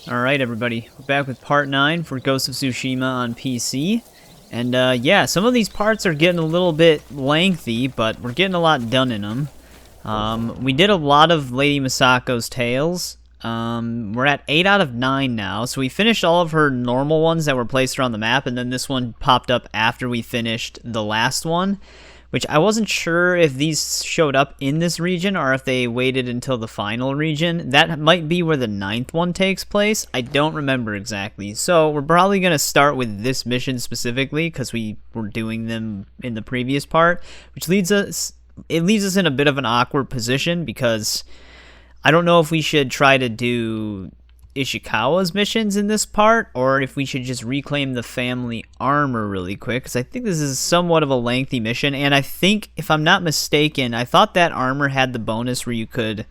Alright everybody, we're back with part 9 for Ghost of Tsushima on PC. And yeah, some of these parts are getting a little bit lengthy, but we're getting a lot done in them. We did a lot of Lady Masako's tales. We're at 8 out of 9 now, so we finished all of her normal ones that were placed around the map, and then this one popped up after we finished the last one. Which I wasn't sure if these showed up in this region or if they waited until the final region. That might be where the 9th one takes place. I don't remember exactly. So we're probably going to start with this mission specifically because we were doing them in the previous part. Which leaves us in a bit of an awkward position because I don't know if we should try to do Ishikawa's missions in this part, or if we should just reclaim the family armor really quick, because I think this is somewhat of a lengthy mission, and I think, if I'm not mistaken, I thought that armor had the bonus where you could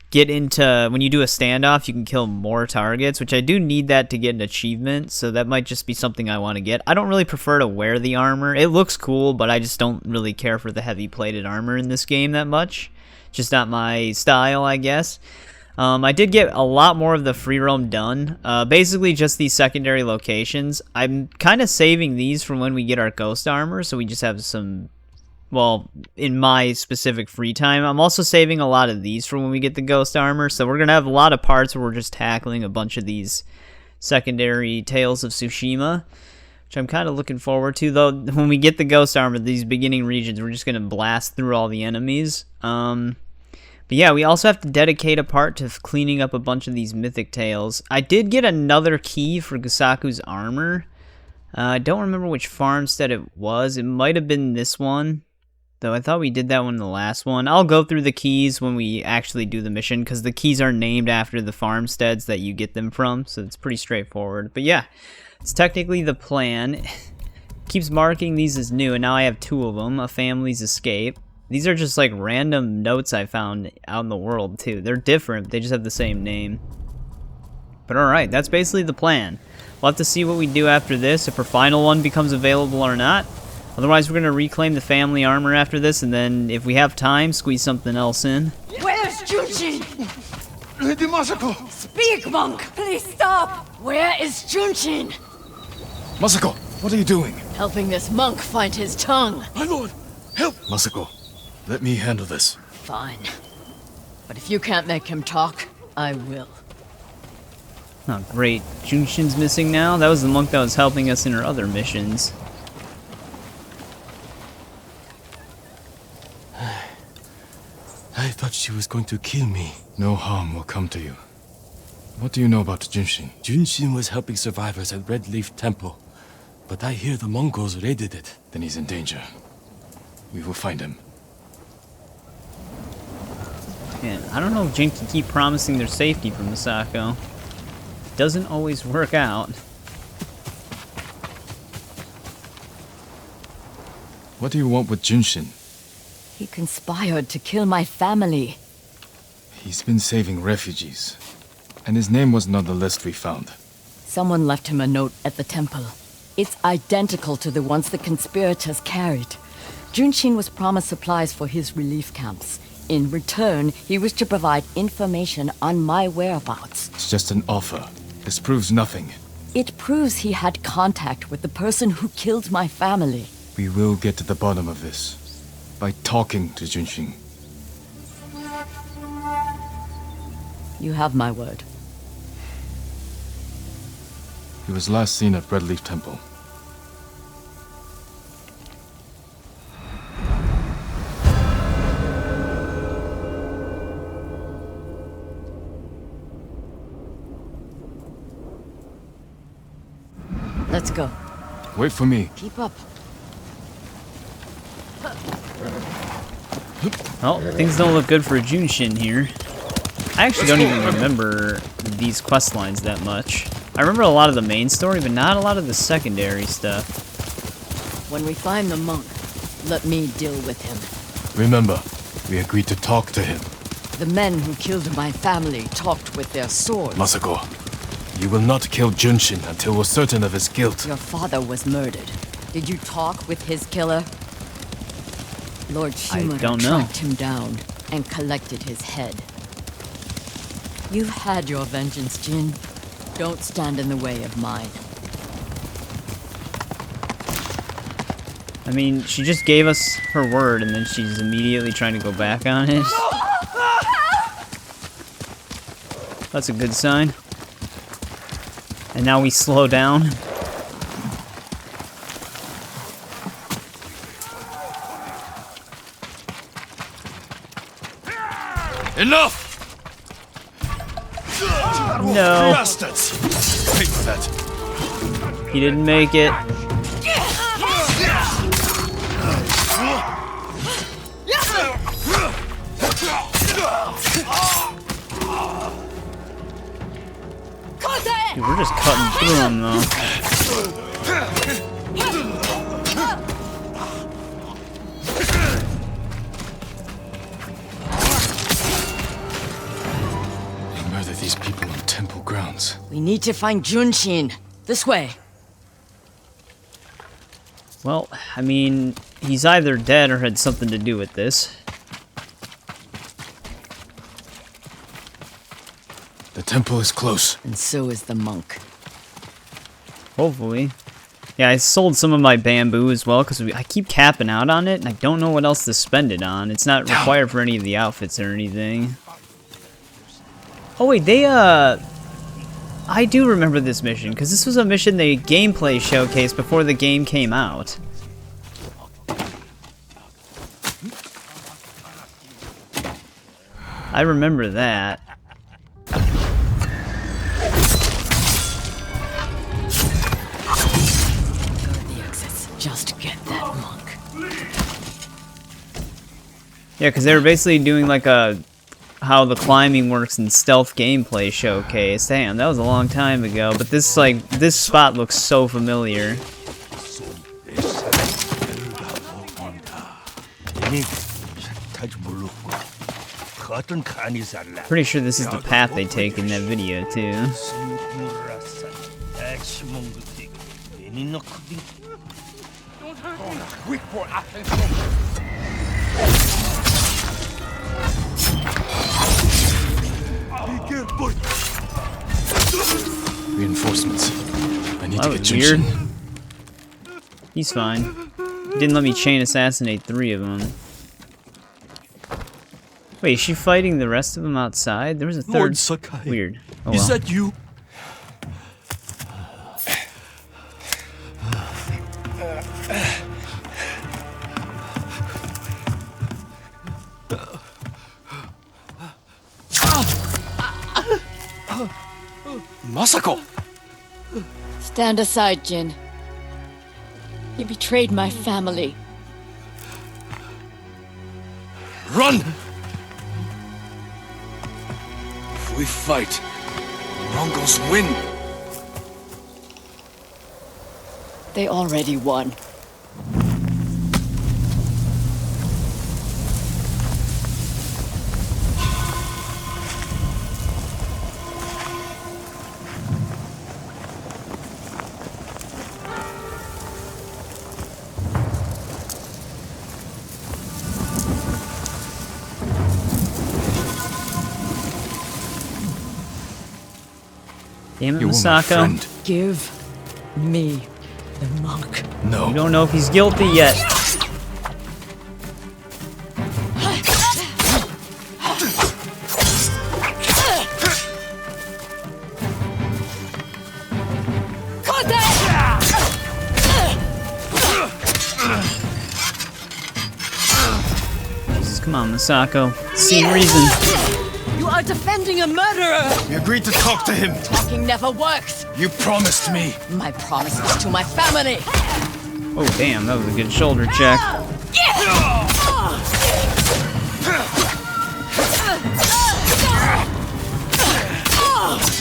get into, when you do a standoff, you can kill more targets, which I do need that to get an achievement, so that might just be something I want to get. I don't really prefer to wear the armor. It looks cool, but I just don't really care for the heavy plated armor in this game that much. Just not my style, I guess. I did get a lot more of the free roam done. Basically just these secondary locations. I'm kind of saving these for when we get our ghost armor, so we just have some, well, in my specific free time. I'm also saving a lot of these for when we get the ghost armor, so we're going to have a lot of parts where we're just tackling a bunch of these secondary Tales of Tsushima, which I'm kind of looking forward to, though. When we get the ghost armor, these beginning regions, we're just going to blast through all the enemies. But yeah, we also have to dedicate a part to cleaning up a bunch of these mythic tales. I did get another key for Gusaku's armor. I don't remember which farmstead it was. It might have been this one, though I thought we did that one in the last one. I'll go through the keys when we actually do the mission, because the keys are named after the farmsteads that you get them from, so it's pretty straightforward. But yeah, it's technically the plan. It keeps marking these as new, and now I have 2 of them. A family's escape. These are just like random notes I found out in the world too. They're different, they just have the same name. But alright, that's basically the plan. We'll have to see what we do after this, if our final one becomes available or not. Otherwise, we're going to reclaim the family armor after this, and then if we have time, squeeze something else in. Where's Junshin? Lady Masako! Speak, monk! Please stop! Where is Junshin? Masako, what are you doing? Helping this monk find his tongue. My lord, help! Masako, let me handle this. Fine. But if you can't make him talk, I will. Oh, great. Junshin's missing now? That was the monk that was helping us in our other missions. I thought she was going to kill me. No harm will come to you. What do you know about Junshin? Junshin was helping survivors at Red Leaf Temple. But I hear the Mongols raided it. Then he's in danger. We will find him. Man, I don't know if Jin can keep promising their safety from Masako. Doesn't always work out. What do you want with Junshin? He conspired to kill my family. He's been saving refugees. And his name wasn't on the list we found. Someone left him a note at the temple. It's identical to the ones the conspirators carried. Junshin was promised supplies for his relief camps. In return, he was to provide information on my whereabouts. It's just an offer. This proves nothing. It proves he had contact with the person who killed my family. We will get to the bottom of this. By talking to Junshin. You have my word. He was last seen at Red Leaf Temple. Let's go. Wait for me. Keep up. Well, things don't look good for Junshin here. I actually don't even remember these quest lines that much. I remember a lot of the main story, but not a lot of the secondary stuff. When we find the monk, let me deal with him. Remember, we agreed to talk to him. The men who killed my family talked with their swords. Masako, you will not kill Junshin until we're certain of his guilt. Your father was murdered. Did you talk with his killer? Lord Shimura don't know. tracked him down and collected his head. You've had your vengeance, Jin. Don't stand in the way of mine. I mean, she just gave us her word and then she's immediately trying to go back on it. That's a good sign. And now we slow down. Enough! No. Bastards! Take that. He didn't make it. Dude, we're just cutting through him, though. They murder these people on temple grounds. We need to find Junshin. This way. Well, I mean, he's either dead or had something to do with this. The temple is close. And so is the monk. Hopefully. Yeah, I sold some of my bamboo as well, because I keep capping out on it, and I don't know what else to spend it on. It's not required for any of the outfits or anything. Oh wait, I do remember this mission, because this was a mission they gameplay showcased before the game came out. I remember that. Just get that monk. Yeah, because they were basically doing like a how the climbing works in stealth gameplay showcase. Damn, that was a long time ago. But this spot looks so familiar. Pretty sure this is the path they take in that video too. Reinforcements. I need That to was get weird. Junshin. He's fine. Didn't let me chain assassinate 3 of them. Wait, is she fighting the rest of them outside? There was a third. Lord Sakai. Weird. Oh Is well. that you? Masako! Stand aside, Jin. You betrayed my family. Run! If we fight, Mongols win. They already won. Damn it, You were my Masako. friend. Give me the monk. No. We don't know if he's guilty yet. Jesus, come on, Masako. See reason. You are defending a murderer! We agreed to talk to him. Talking never works! You promised me. My promise is to my family! Oh, damn, that was a good shoulder check.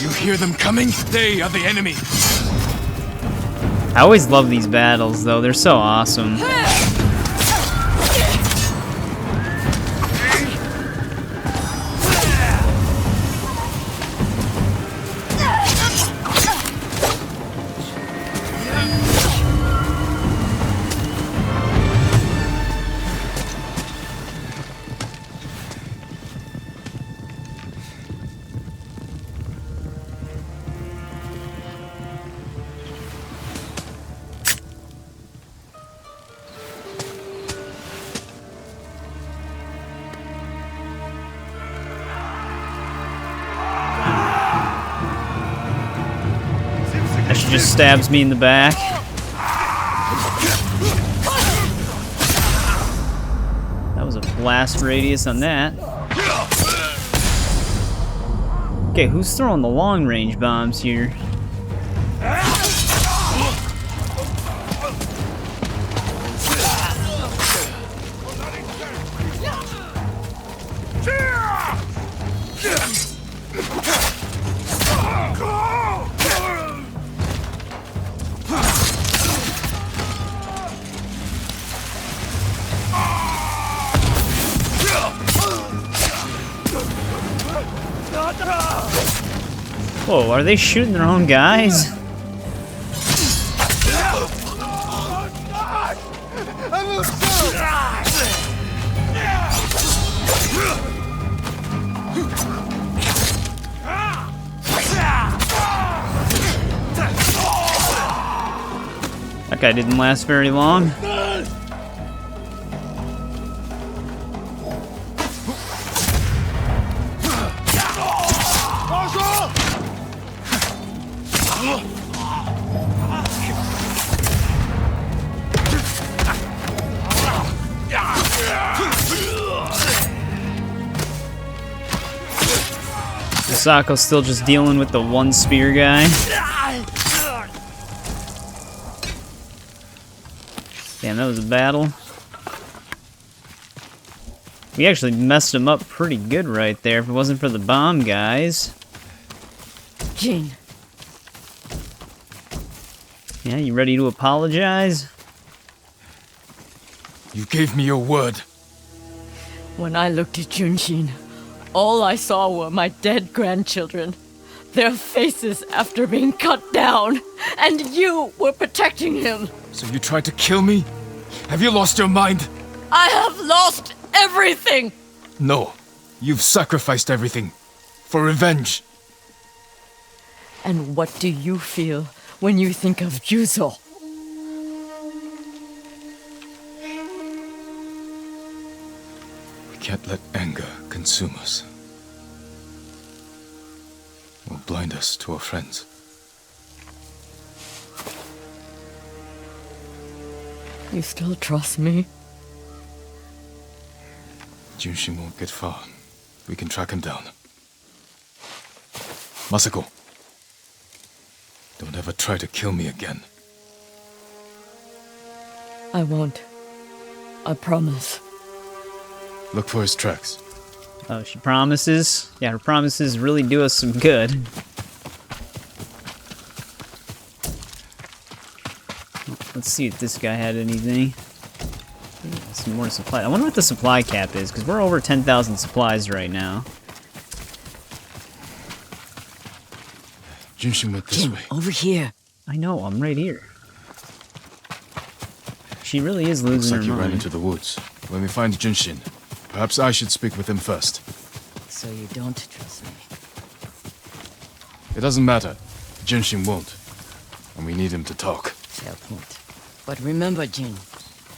You hear them coming? They are the enemy. I always love these battles, though. They're so awesome. she just stabs me in the back. That was a blast radius on that. Okay, who's throwing the long-range bombs here? Whoa, are they shooting their own guys? That guy didn't last very long. Masako's still just dealing with the one spear guy. Damn, that was a battle. We actually messed him up pretty good right there if it wasn't for the bomb guys. Jin. Yeah, you ready to apologize? You gave me your word. When I looked at Junshin, all I saw were my dead grandchildren. Their faces after being cut down. And you were protecting him. So you tried to kill me? Have you lost your mind? I have lost everything! No. You've sacrificed everything. For revenge. And what do you feel when you think of Yuzo? We can't let anger consume us. Or blind us to our friends. You still trust me? Junshin won't get far. We can track him down. Masako. Don't ever try to kill me again. I won't. I promise. Look for his tracks. Oh, she promises? Yeah, her promises really do us some good. Let's see if this guy had anything. Some more supply. I wonder what the supply cap is, because we're over 10,000 supplies right now. Junshin went this way. Over here. I know, I'm right here. She really is Looks losing like her you ran mind. into the woods. When we find Junshin, perhaps I should speak with him first. So you don't trust me? It doesn't matter. Junshin won't. And we need him to talk. Fair point. But remember, Jin,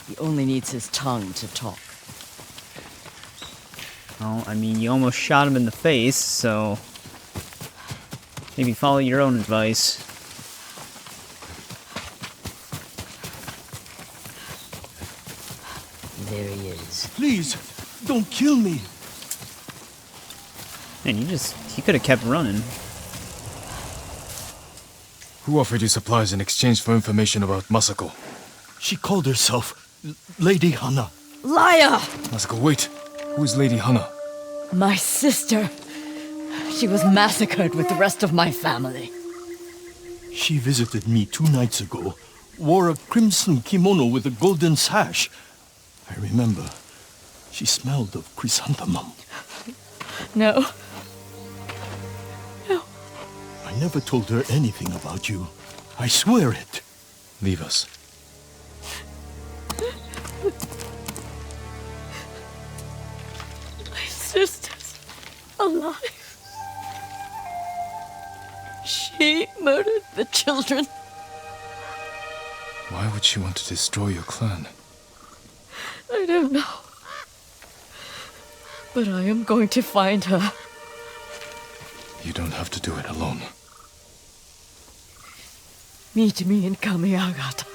he only needs his tongue to talk. Oh, I mean, you almost shot him in the face, so... maybe follow your own advice. There he is. Please, don't kill me. Man, he could have kept running. Who offered you supplies in exchange for information about Masako? She called herself Lady Hana. Liar! Masako, wait. Who is Lady Hana? My sister. She was massacred with the rest of my family. She visited me 2 nights ago, wore a crimson kimono with a golden sash. I remember. She smelled of chrysanthemum. No. I never told her anything about you. I swear it. Leave us. My sister's alive. She murdered the children. Why would she want to destroy your clan? I don't know. But I am going to find her. You don't have to do it alone. Meet me in Kamiagata.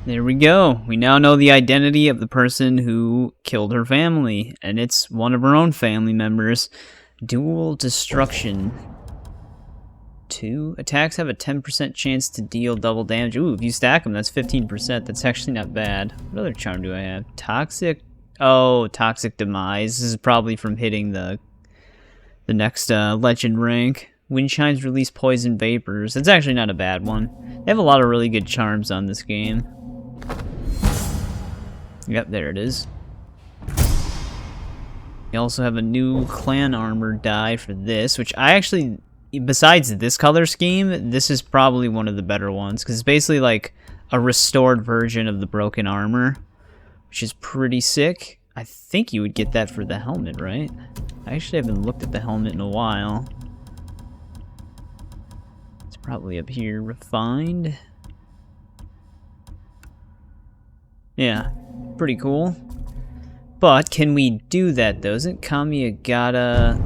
There we go. We now know the identity of the person who killed her family, and it's one of her own family members. Dual destruction. 2 attacks have a 10% chance to deal double damage. Ooh, if you stack them, that's 15%. That's actually not bad. What other charm do I have? Toxic. Oh, toxic demise. This is probably from hitting the next legend rank. Wind chimes release poison vapors. That's actually not a bad one. They have a lot of really good charms on this game. Yep, there it is. You also have a new clan armor dye for this, which I actually, besides this color scheme, this is probably one of the better ones, because it's basically like a restored version of the broken armor, which is pretty sick. I think you would get that for the helmet, right? I actually haven't looked at the helmet in a while. It's probably up here, refined. Yeah, pretty cool. But can we do that though? Isn't Kamiagata?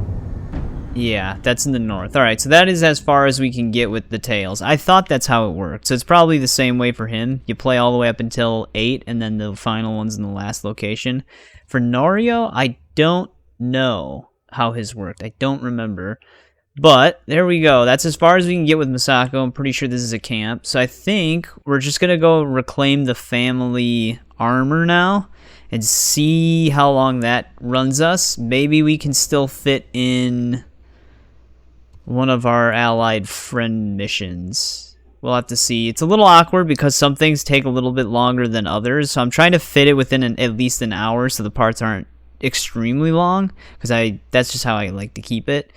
Yeah, that's in the north. Alright, so that is as far as we can get with the tails. I thought that's how it worked. So it's probably the same way for him. You play all the way up until 8, and then the final one's in the last location. For Norio, I don't know how his worked. I don't remember. But there we go. That's as far as we can get with Masako. I'm pretty sure this is a camp. So I think we're just going to go reclaim the family armor now and see how long that runs us. Maybe we can still fit in one of our allied friend missions. We'll have to see. It's a little awkward because some things take a little bit longer than others. So I'm trying to fit it within at least an hour so the parts aren't extremely long, because that's just how I like to keep it.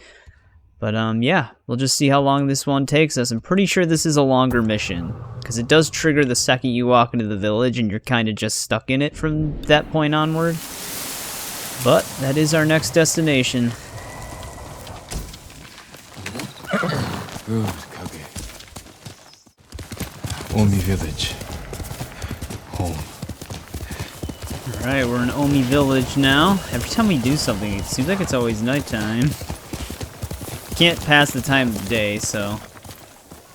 But yeah, we'll just see how long this one takes us. I'm pretty sure this is a longer mission, because it does trigger the second you walk into the village, and you're kind of just stuck in it from that point onward. But that is our next destination. Good, Kage. Omi Village. Home. Alright, we're in Omi Village now. Every time we do something, it seems like it's always nighttime. Can't pass the time of day, so...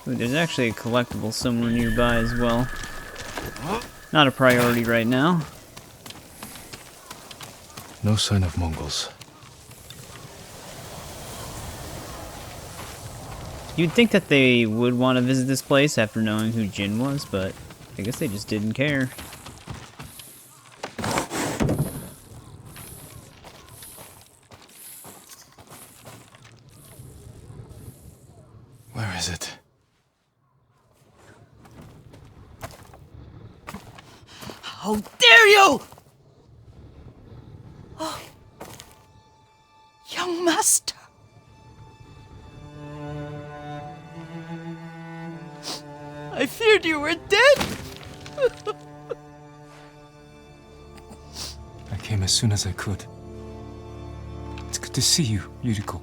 Ooh, there's actually a collectible somewhere nearby as well. Not a priority right now. No sign of Mongols. You'd think that they would want to visit this place after knowing who Jin was, but I guess they just didn't care. Where is it? How dare you! Oh, young master. I feared you were dead. I came as soon as I could. It's good to see you, Yuriko.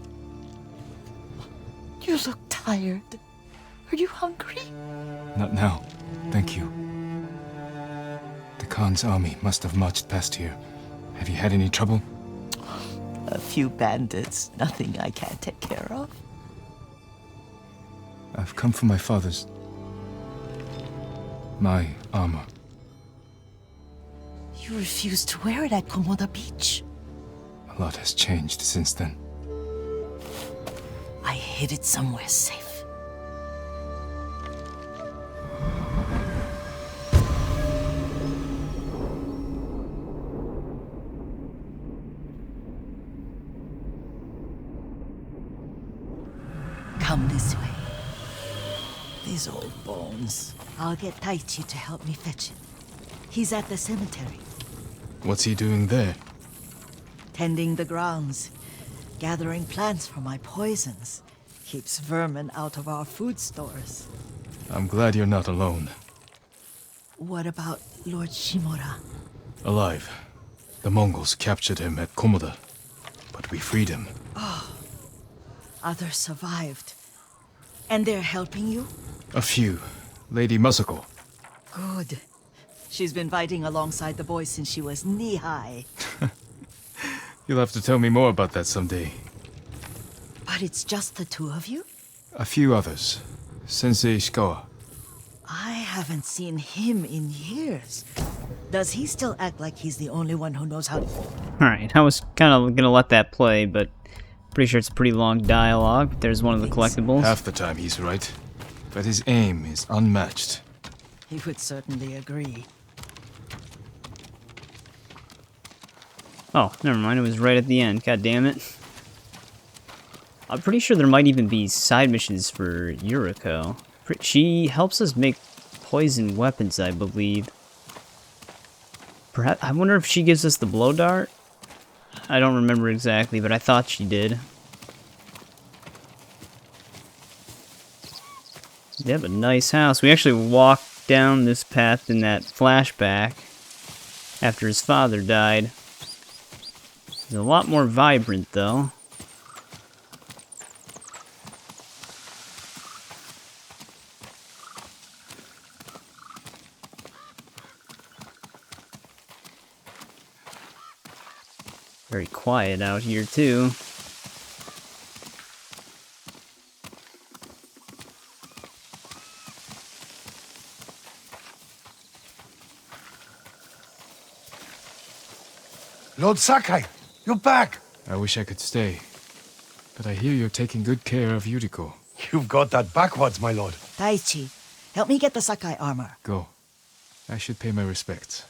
You look tired. Are you hungry? Not now. Thank you. The Khan's army must have marched past here. Have you had any trouble? A few bandits. Nothing I can't take care of. I've come for my father's... my armor. You refused to wear it at Komoda Beach. A lot has changed since then. I hid it somewhere safe. Come this way. These old bones. I'll get Taichi to help me fetch it. He's at the cemetery. What's he doing there? Tending the grounds. Gathering plants for my poisons. Keeps vermin out of our food stores. I'm glad you're not alone. What about Lord Shimura? Alive. The Mongols captured him at Komoda, but we freed him. Others survived. And they're helping you? A few. Lady Masako. Good. She's been fighting alongside the boys since she was knee-high. You'll have to tell me more about that someday. But it's just the two of you? A few others. Sensei Ishikawa. I haven't seen him in years. Does he still act like he's the only one who knows how to... Alright, I was kind of gonna let that play, but pretty sure it's a pretty long dialogue. There's one of the collectibles. Half the time he's right, but his aim is unmatched. He would certainly agree. Oh, never mind, it was right at the end. God damn it. I'm pretty sure there might even be side missions for Yuriko. She helps us make poison weapons, I believe. Perhaps, I wonder if she gives us the blow dart? I don't remember exactly, but I thought she did. They have a nice house. We actually walked down this path in that flashback after his father died. It's a lot more vibrant, though. Very quiet out here, too. Lord Sakai, you're back! I wish I could stay, but I hear you're taking good care of Yuriko. You've got that backwards, my lord. Daichi, help me get the Sakai armor. Go. I should pay my respects.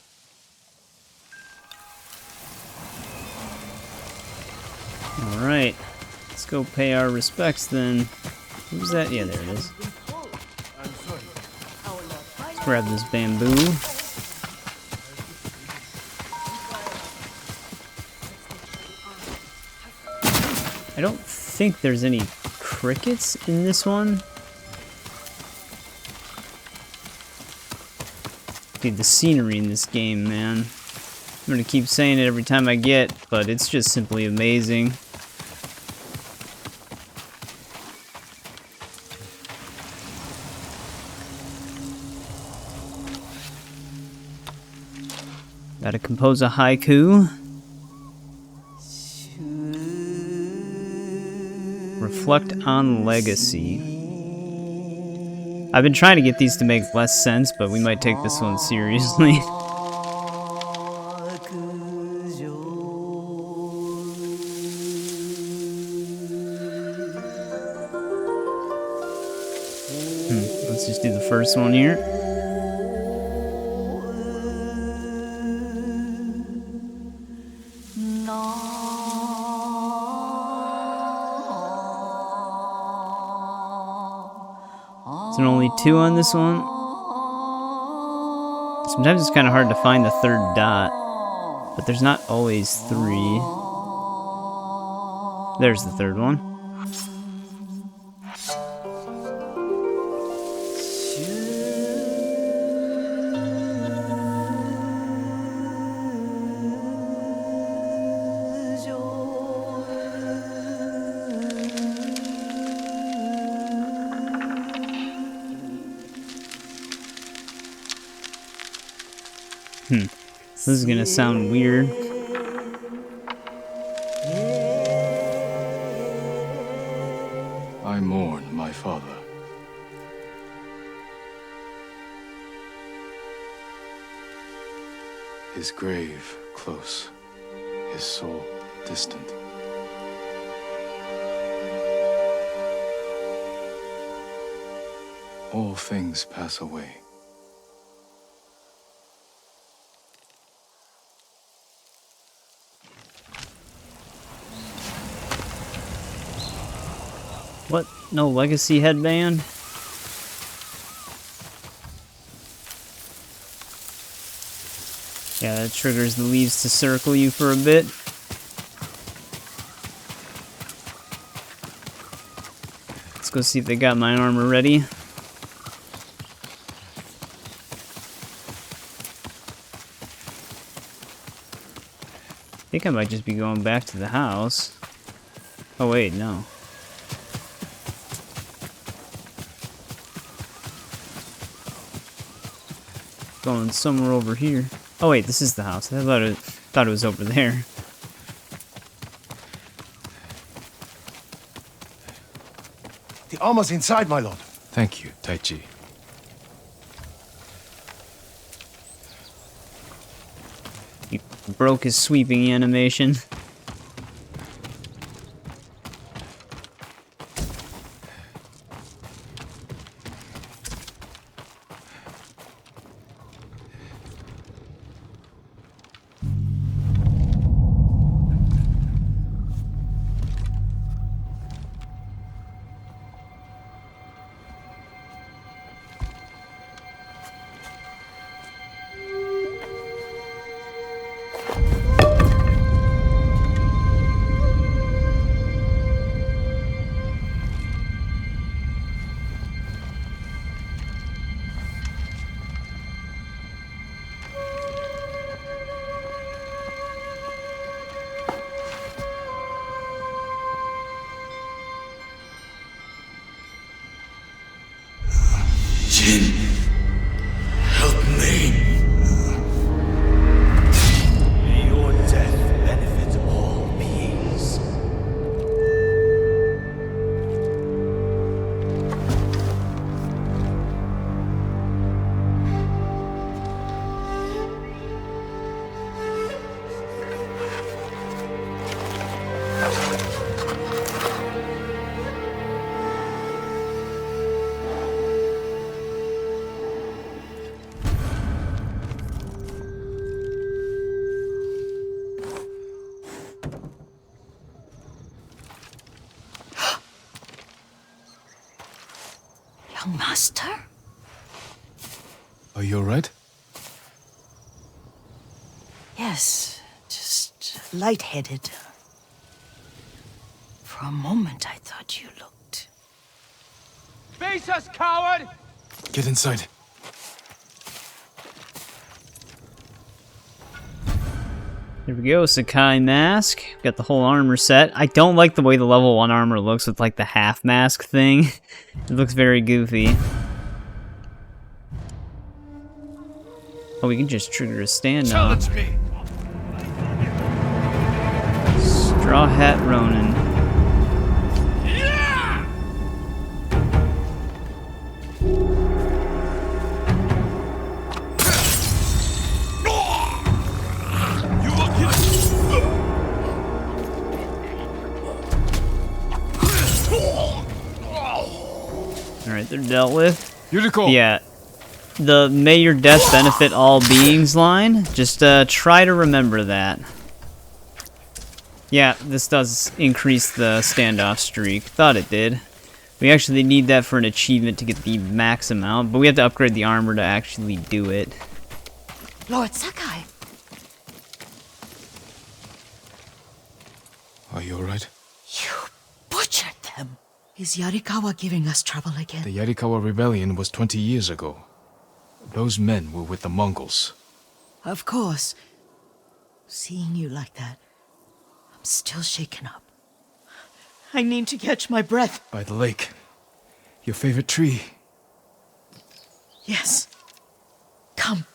Alright, let's go pay our respects then. Who's that? Yeah, there it is. Let's grab this bamboo. I don't think there's any crickets in this one. Dude, the scenery in this game, man. I'm gonna keep saying it every time I get, but it's just simply amazing. Gotta compose a haiku. Reflect on legacy. I've been trying to get these to make less sense, but we might take this one seriously. Let's just do the first one here. Is there only 2 on this one? Sometimes it's kind of hard to find the 3rd dot, but there's not always 3. There's the 3rd one. This is gonna sound weird. I mourn my father. His grave close, his soul distant. All things pass away. What? No legacy headband? Yeah, that triggers the leaves to circle you for a bit. Let's go see if they got my armor ready. I think I might just be going back to the house. Oh wait, no. Going somewhere over here. Oh wait, this is the house. I thought it was over there. The armor's inside, my lord. Thank you, Taichi. He broke his sweeping animation. Jin, help me. May your death benefit all beings. Young master? Are you alright? Yes, just lightheaded. For a moment, I thought you looked... Face us, coward! Get inside. There we go, Sakai mask. Got the whole armor set. I don't like the way the level 1 armor looks with like the half mask thing. It looks very goofy. Oh, we can just trigger a standoff. Challenge me. Straw Hat Ronin. Alright, they're dealt with. Yuriko! Yeah. The May Your Death Benefit All Beings line. Just try to remember that. Yeah, this does increase the standoff streak. Thought it did. We actually need that for an achievement to get the max amount, but we have to upgrade the armor to actually do it. Lord Sakai! Are you alright? You butchered them! Is Yarikawa giving us trouble again? The Yarikawa rebellion was 20 years ago. Those men were with the Mongols. Of course. Seeing you like that, I'm still shaken up. I need to catch my breath. By the lake. Your favorite tree. Yes. Come.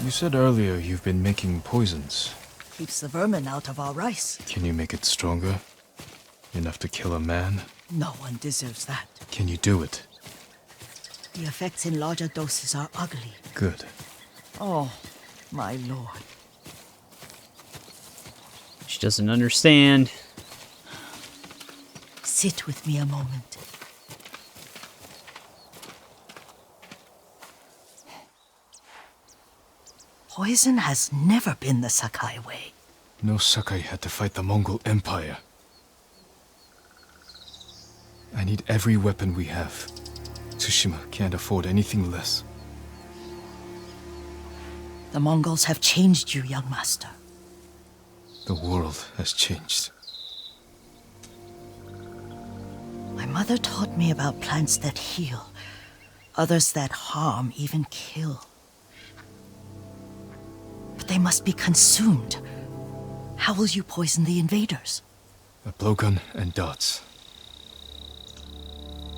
You said earlier you've been making poisons. Keeps the vermin out of our rice. Can you make it stronger? Enough to kill a man? No one deserves that. Can you do it? The effects in larger doses are ugly. Good. Oh, my lord. She doesn't understand. Sit with me a moment. Poison has never been the Sakai way. No Sakai had to fight the Mongol Empire. I need every weapon we have. Tsushima can't afford anything less. The Mongols have changed you, young master. The world has changed. My mother taught me about plants that heal, others that harm, even kill. But they must be consumed. How will you poison the invaders? A blowgun and darts.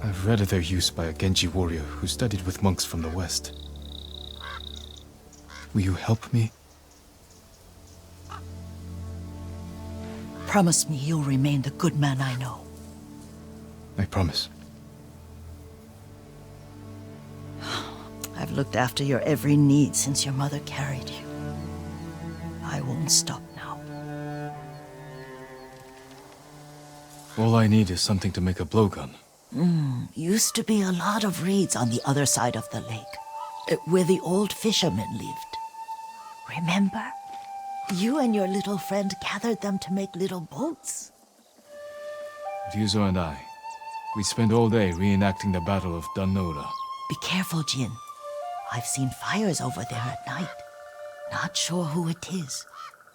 I've read of their use by a Genji warrior who studied with monks from the west. Will you help me? Promise me you'll remain the good man I know. I promise. I've looked after your every need since your mother carried you. I won't stop now. All I need is something to make a blowgun. Used to be a lot of reeds on the other side of the lake, where the old fishermen lived. Remember? You and your little friend gathered them to make little boats. Ryuzo and I, we spent all day reenacting the Battle of Danora. Be careful, Jin. I've seen fires over there at night. Not sure who it is.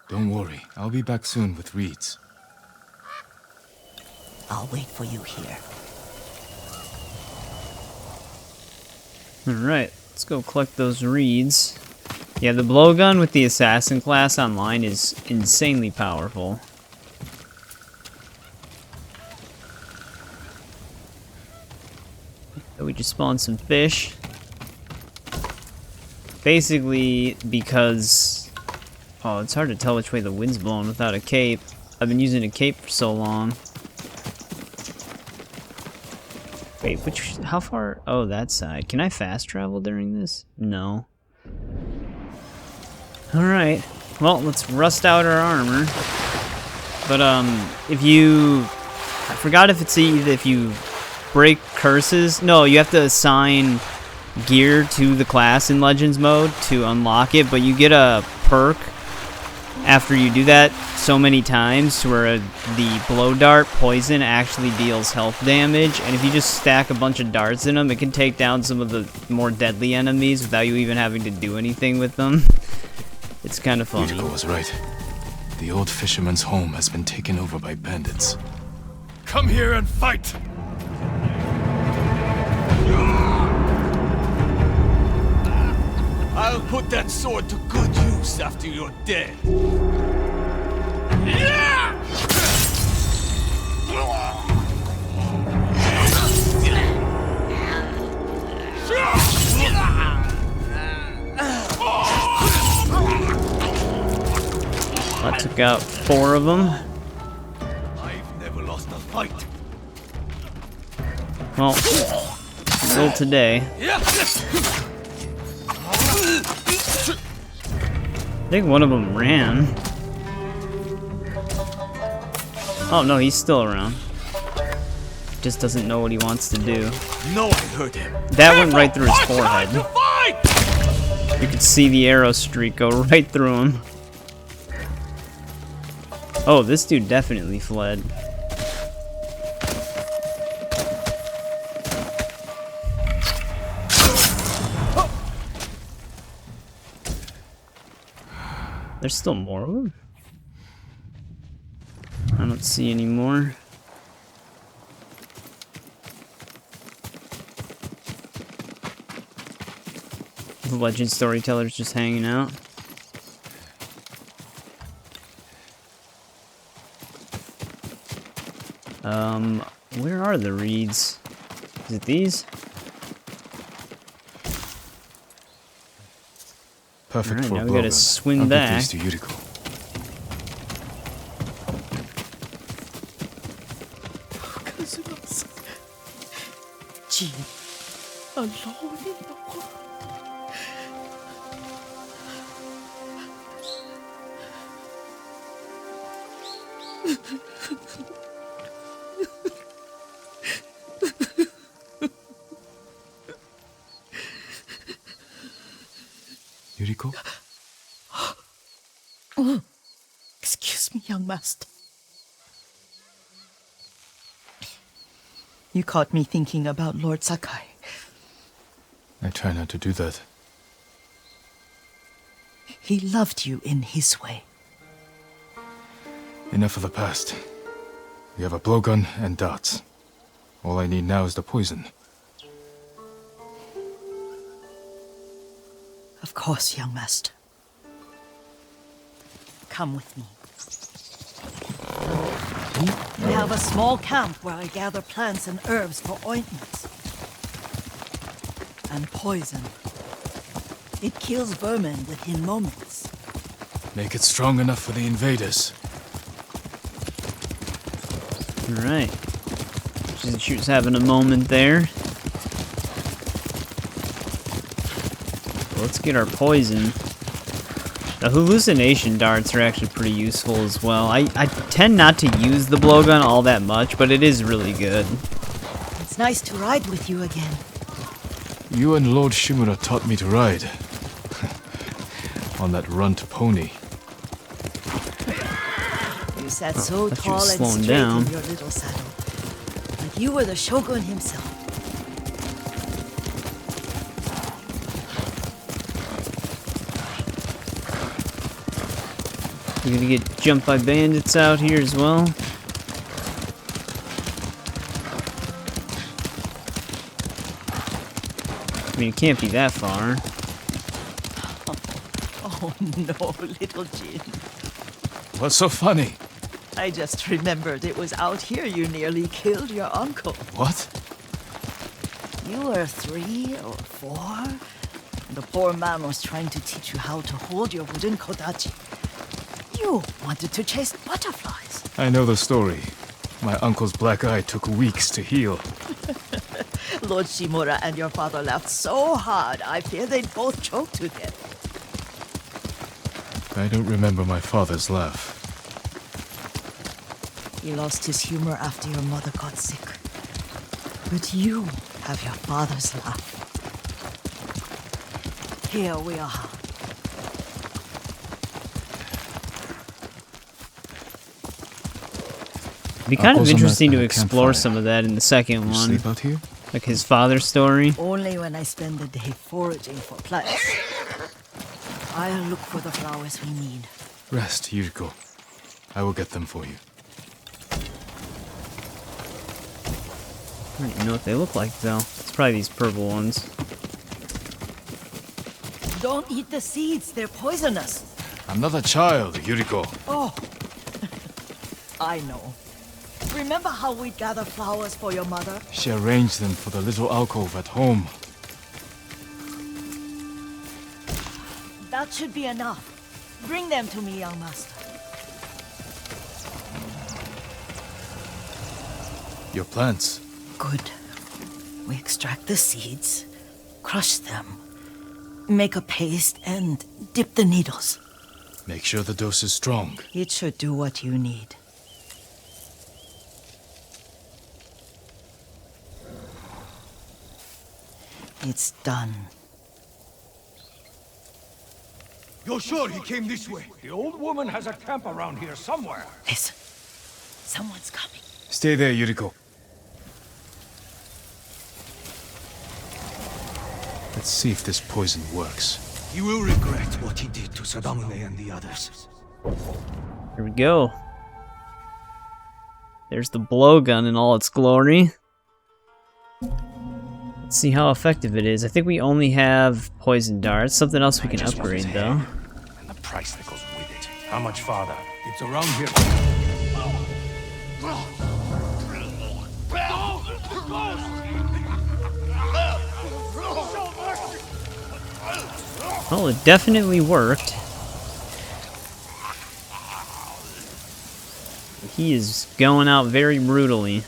Don't worry, I'll be back soon with reeds. I'll wait for you here. Alright, let's go collect those reeds. Yeah, the blowgun with the assassin class online is insanely powerful. So we just spawned some fish. Basically, because... Oh, it's hard to tell which way the wind's blowing without a cape. I've been using a cape for so long. Wait, how far? Oh, that side. Can I fast travel during this? No. Alright. Well, let's rust out our armor. But, if you... I forgot if it's either if you break curses. No, you have to assign gear to the class in Legends mode to unlock it, but you get a perk after you do that so many times to where the blow dart poison actually deals health damage, and if you just stack a bunch of darts in them, it can take down some of the more deadly enemies without you even having to do anything with them. It's kind of funny. Yuriko was right. The old fisherman's home has been taken over by bandits. Come here and fight! I'll put that sword to good use after you're dead. That took out 4 of them. I've never lost a fight. Well, still today. I think one of them ran. Oh no, he's still around. Just doesn't know what he wants to do. No, I heard him. That went right through his forehead. You could see the arrow streak go right through him. Oh, this dude definitely fled. There's still more of them? I don't see any more. The legend storyteller's just hanging out. Where are the reeds? Is it these? Perfect Alright, for a now we gotta blowgun. swim I'll back. get these to Yuriko. Jean, alone in the world. Yuriko? Excuse me, young master. You caught me thinking about Lord Sakai. I try not to do that. He loved you in his way. Enough of the past. We have a blowgun and darts. All I need now is the poison. Of course, young master. Come with me. I have a small camp where I gather plants and herbs for ointments. And poison. It kills vermin within moments. Make it strong enough for the invaders. Alright. She was having a moment there. Let's get our poison. The hallucination darts are actually pretty useful as well. I tend not to use the blowgun all that much, but it is really good. It's nice to ride with you again. You and Lord Shimura taught me to ride. On that runt pony. You sat so thought you tall were and slowing straight down. in your little saddle. Like you were the shogun himself. You're gonna get jumped by bandits out here as well. I mean, it can't be that far. Oh no, little Jin. What's so funny? I just remembered it was out here you nearly killed your uncle. What? You were 3 or 4. The poor man was trying to teach you how to hold your wooden kodachi. You wanted to chase butterflies. I know the story. My uncle's black eye took weeks to heal. Lord Shimura and your father laughed so hard, I fear they'd both choke to death. I don't remember my father's laugh. He lost his humor after your mother got sick. But you have your father's laugh. Here we are. It'd be kind of Apples on interesting that to explore campfire. some of that in the second You one. sleep out here? Like his father's story. Only when I spend the day foraging for plants. I'll look for the flowers we need. Rest, Yuriko. I will get them for you. I don't even know what they look like though. It's probably these purple ones. Don't eat the seeds, they're poisonous. I'm not a child, Yuriko. Oh, I know. Remember how we'd gather flowers for your mother? She arranged them for the little alcove at home. That should be enough. Bring them to me, young master. Your plants. Good. We extract the seeds, crush them, make a paste, and dip the needles. Make sure the dose is strong. It should do what you need. It's done. You're sure he came this way? The old woman has a camp around here somewhere. Listen. Someone's coming. Stay there, Yuriko. Let's see if this poison works. He will regret what he did to Sadamune and the others. Here we go. There's the blowgun in all its glory. Let's see how effective it is. I think we only have poison darts. Something else we can upgrade though. And the price that goes with it. How much farther? It's around here. Well, it definitely worked. He is going out very brutally.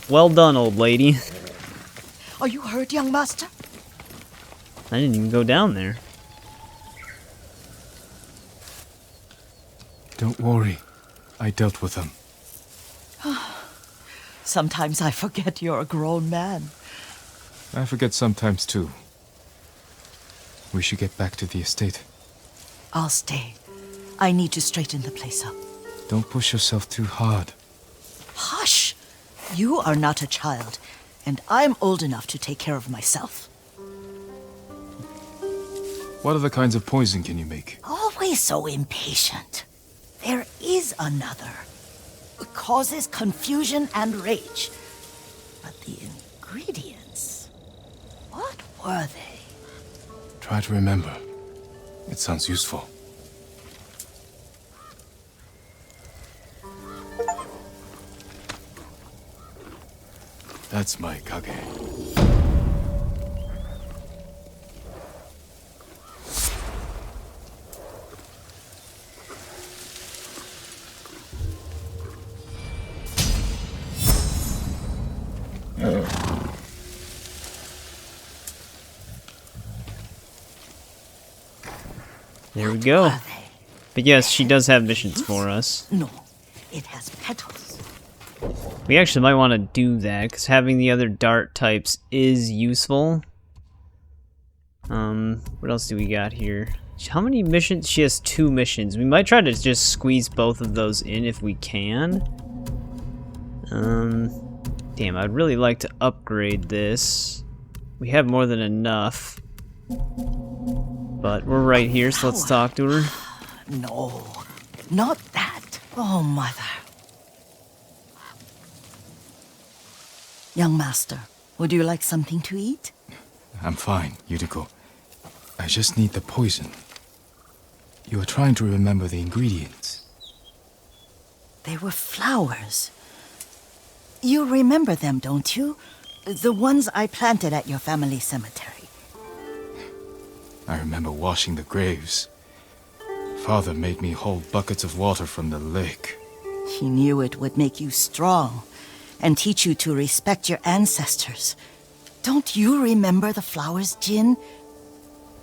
Well done, old lady. Are you hurt, young master? I didn't even go down there. Don't worry. I dealt with them. Sometimes I forget you're a grown man. I forget sometimes too. We should get back to the estate. I'll stay. I need to straighten the place up. Don't push yourself too hard. Hush! You are not a child, and I'm old enough to take care of myself. What other kinds of poison can you make? Always be so impatient. There is another. It causes confusion and rage. But the ingredients, what were they? Try to remember. It sounds useful. That's my kage. There we go. Are they? But yes, she does have missions for us. No, it has petals. We actually might want to do that, because having the other dart types is useful. What else do we got here? How many missions? She has 2 missions. We might try to just squeeze both of those in if we can. Damn, I'd really like to upgrade this. We have more than enough. But we're right here, so let's talk to her. No, not that. Oh, mother. Young master, would you like something to eat? I'm fine, Yuriko. I just need the poison. You are trying to remember the ingredients. They were flowers. You remember them, don't you? The ones I planted at your family cemetery. I remember washing the graves. Father made me hold buckets of water from the lake. He knew it would make you strong and teach you to respect your ancestors. Don't you remember the flowers, Jin?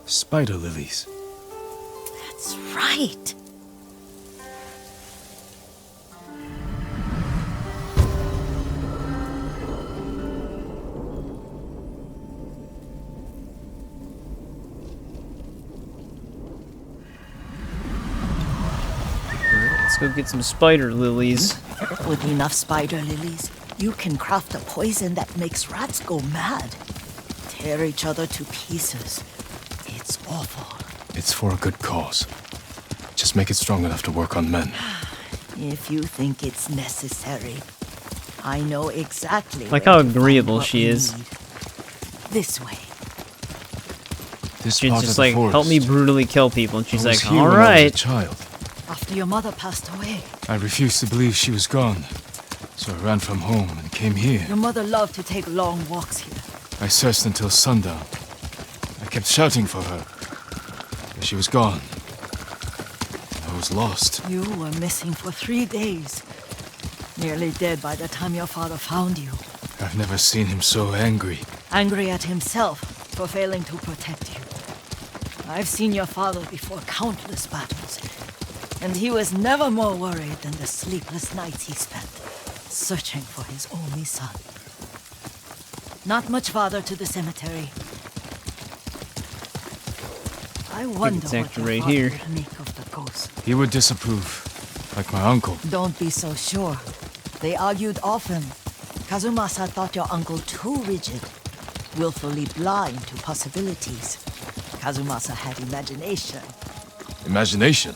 Spider lilies. That's right. Let's go get some spider lilies. With enough spider lilies, you can craft a poison that makes rats go mad. Tear each other to pieces. It's awful. It's for a good cause. Just make it strong enough to work on men. If you think it's necessary, I know exactly. Like where how to find agreeable what she we is. need. This way. This She's part just of the like, forest. help me brutally kill people. And she's I was like, here when I was a alright. child. After your mother passed away, I refused to believe she was gone, so I ran from home and came here. your mother loved to take long walks here. I searched until sundown. I kept shouting for her, but she was gone. I was lost. You were missing for 3 days. Nearly dead by the time your father found you. I've never seen him so angry. Angry at himself for failing to protect you. I've seen your father before countless battles, and he was never more worried than the sleepless nights he spent searching for his only son. Not much farther to the cemetery. I wonder it's what actually your right father here. would make of the ghost. He would disapprove, like my uncle. Don't be so sure. They argued often. Kazumasa thought your uncle too rigid, willfully blind to possibilities. Kazumasa had imagination. Imagination?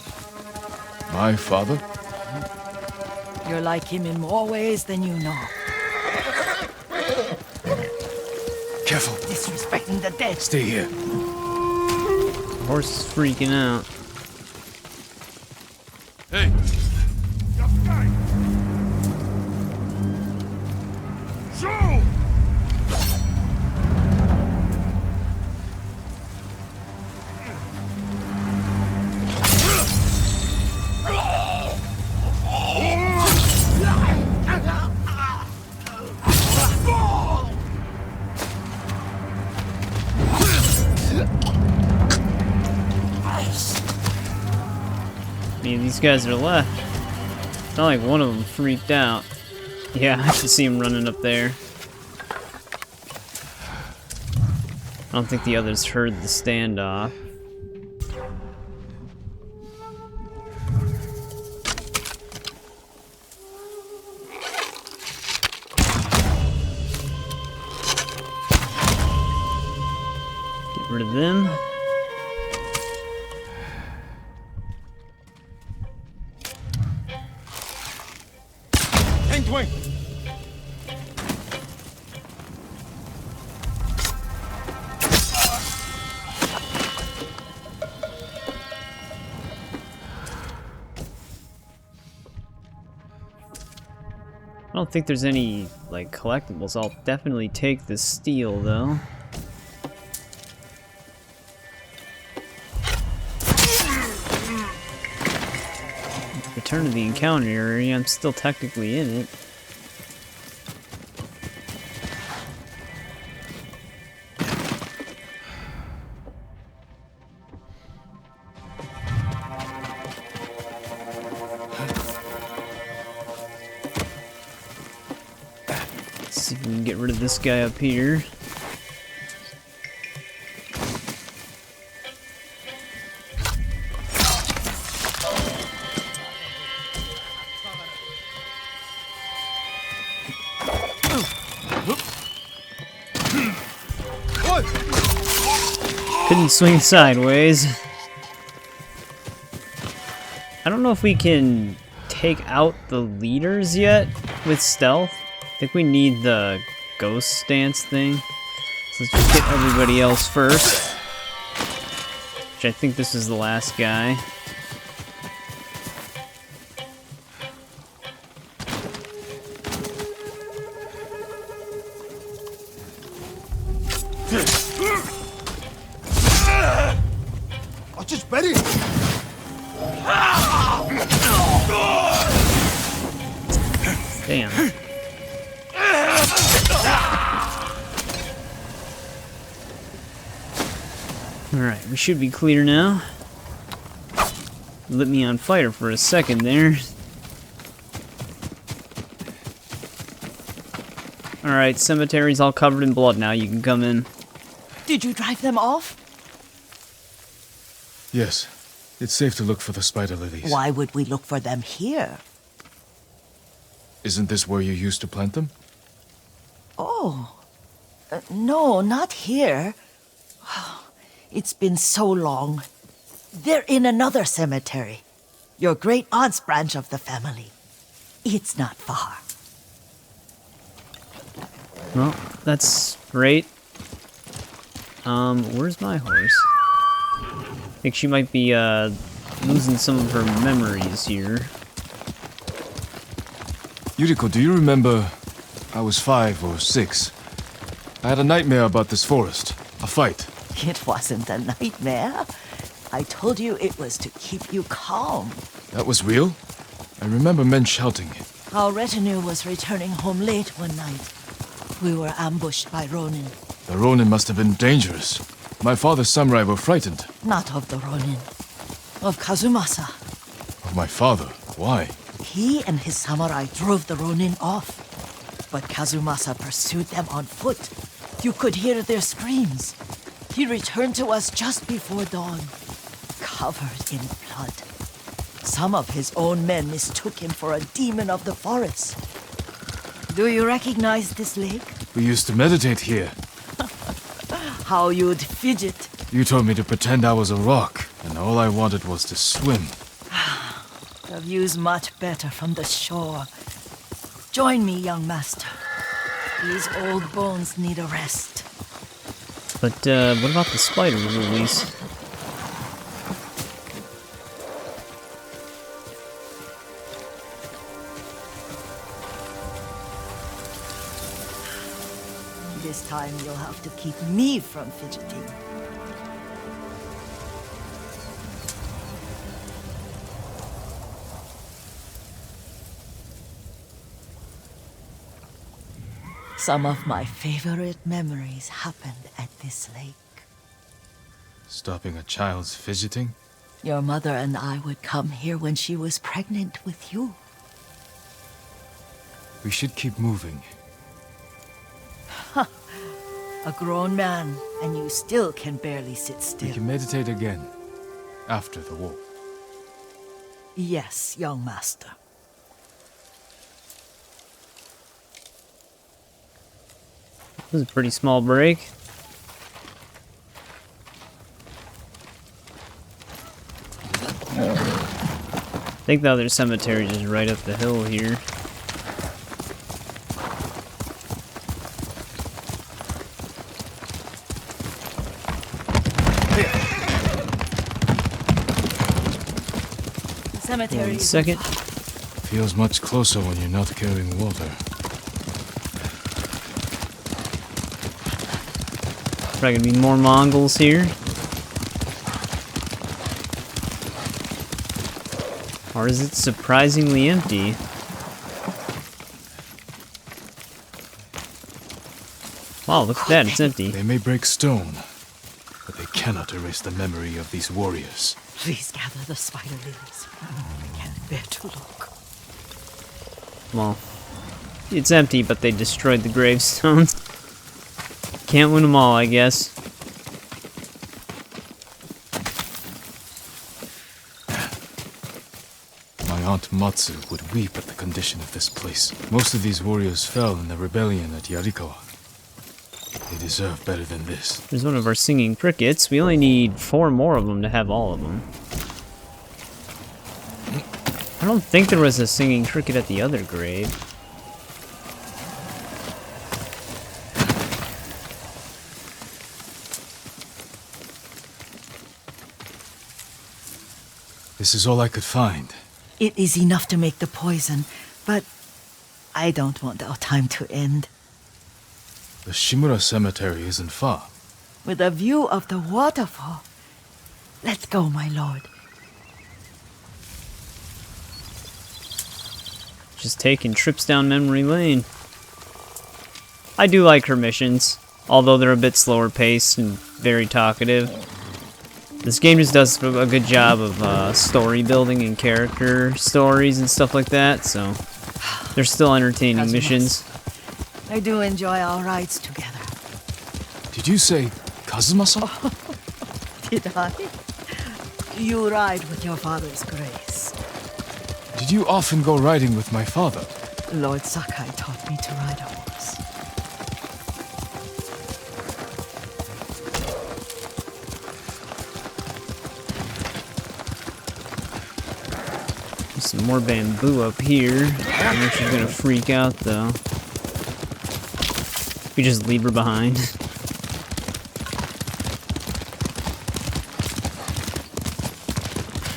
My father? You're like him in more ways than you know. Careful. Disrespecting the dead. Stay here. Horse is freaking out. Hey! These guys are left. It's not like one of them freaked out. Yeah, I can see him running up there. I don't think the others heard the standoff. Get rid of them. wing! I don't think there's any, like, collectibles. I'll definitely take the steel, though. Return to the encounter area. I'm still technically in it. Let's see if we can get rid of this guy up here. Couldn't swing sideways. I don't know if we can take out the leaders yet with stealth. I think we need the ghost stance thing. So let's just get everybody else first. Which I think this is the last guy. I'll just bet it! Damn. Alright, we should be clear now. Lit me on fire for a second there. Alright, cemetery's all covered in blood now. You can come in. Did you drive them off? Yes. It's safe to look for the spider lilies. Why would we look for them here? Isn't this where you used to plant them? Oh. No, not here. It's been so long. They're in another cemetery. Your great aunt's branch of the family. It's not far. Well, that's great. Where's my horse? I think she might be, losing some of her memories here. Yuriko, do you remember? I was 5 or 6. I had a nightmare about this forest. A fight. It wasn't a nightmare. I told you it was to keep you calm. That was real? I remember men shouting. Our retinue was returning home late one night. We were ambushed by Ronin. The Ronin must have been dangerous. My father's samurai were frightened. Not of the Ronin. Of Kazumasa. Of my father? Why? He and his samurai drove the Ronin off. But Kazumasa pursued them on foot. You could hear their screams. He returned to us just before dawn, covered in blood. Some of his own men mistook him for a demon of the forest. Do you recognize this lake? We used to meditate here. How you'd fidget. You told me to pretend I was a rock, and all I wanted was to swim. The view's much better from the shore. Join me, young master. These old bones need a rest. But, what about the spider lilies? This time you'll have to keep me from fidgeting. Some of my favorite memories happened at this lake. Stopping a child's fidgeting? Your mother and I would come here when she was pregnant with you. We should keep moving. A grown man, and you still can barely sit still. We can meditate again. After the war. Yes, young master. This is a pretty small break. I think the other cemetery is right up the hill here. Cemetery. One second. Feels much closer when you're not carrying water. Probably gonna be more Mongols here. Or is it surprisingly empty? Wow, look at that, it's empty. They may break stone, but they cannot erase the memory of these warriors. Please gather the spider lilies. I can't bear to look. Well, it's empty, but they destroyed the gravestones. Can't win them all, I guess. My Aunt Matsu would weep at the condition of this place. Most of these warriors fell in the rebellion at Yuriko. They deserve better than this. There's one of our singing crickets. We only need 4 more of them to have all of them. I don't think there was a singing cricket at the other grave. This is all I could find. It is enough to make the poison, but I don't want our time to end. The Shimura Cemetery isn't far. With a view of the waterfall. Let's go, my lord. Just taking trips down memory lane. I do like her missions, although they're a bit slower paced and very talkative. This game just does a good job of story building and character stories and stuff like that, so they're still entertaining missions. I do enjoy our rides together. Did you say Kazuma-san? Did I? You ride with your father's grace. Did you often go riding with my father? Lord Sakai taught me to ride a horse. There's some more bamboo up here. I don't know if she's gonna freak out though. We just leave her behind.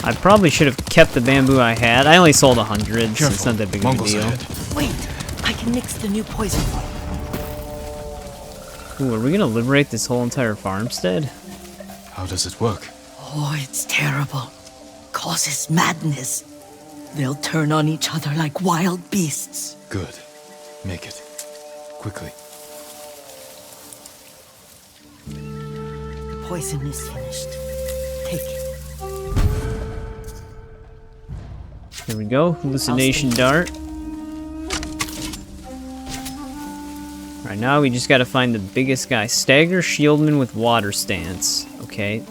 I probably should have kept the bamboo I had. I only sold 100, so it's not that big of a Mongols deal. ahead. Wait, I can mix the new poison. Ooh, are we gonna liberate this whole entire farmstead? How does it work? Oh, it's terrible. Causes madness. They'll turn on each other like wild beasts. Good. Make it. Quickly. The poison is finished. Take it. Here we go. Hallucination dart. Right now we just gotta find the biggest guy. Stagger Shieldman with water stance. Okay.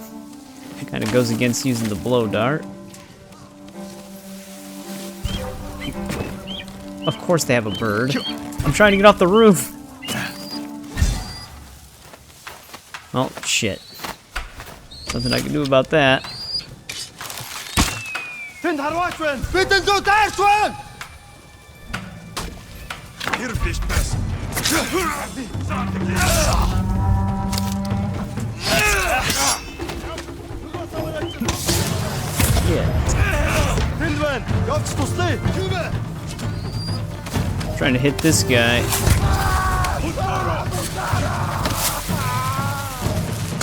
Kinda goes against using the blow dart. Of course they have a bird. I'm trying to get off the roof. Oh, shit. Nothing I can do about that. Bitte du där, Sven! Hier bist besser. Hilven, jag står still. Trying to hit this guy.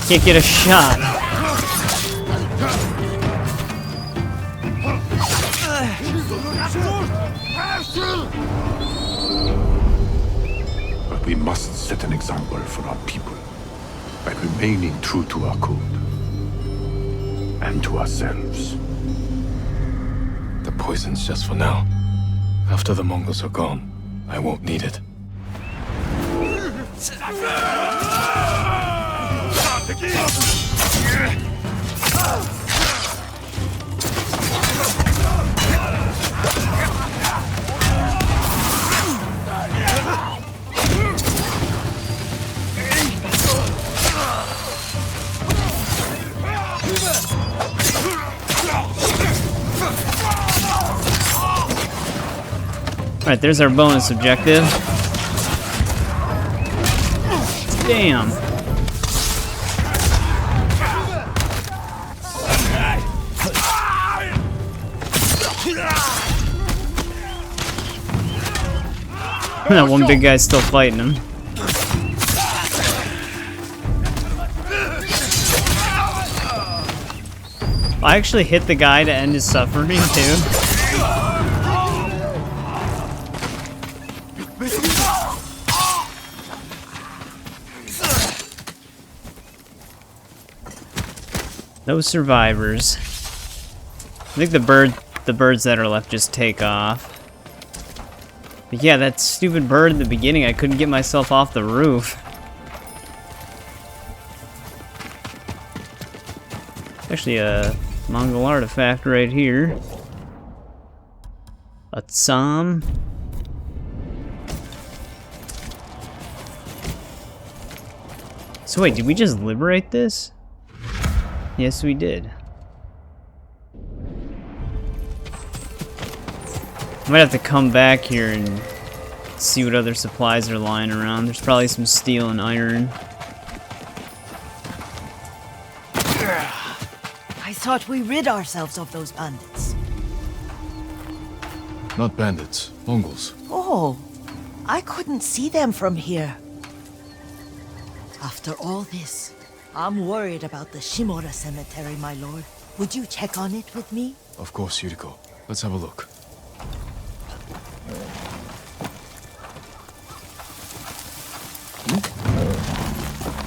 Can't get a shot. But we must set an example for our people by remaining true to our code and to ourselves. The poison's just for now. After the Mongols are gone, I won't need it. Alright, there's our bonus objective. Damn. That one big guy's still fighting him. I actually hit the guy to end his suffering too. No survivors. I think the birds that are left just take off. But yeah, that stupid bird in the beginning, I couldn't get myself off the roof. Actually, a Mongol artifact right here. A tsam. So wait, did we just liberate this? Yes, we did. I might have to come back here and see what other supplies are lying around. There's probably some steel and iron. I thought we rid ourselves of those bandits. Not bandits, Mongols. Oh, I couldn't see them from here. After all this, I'm worried about the Shimura cemetery, my lord. Would you check on it with me? Of course, Yuriko. Let's have a look.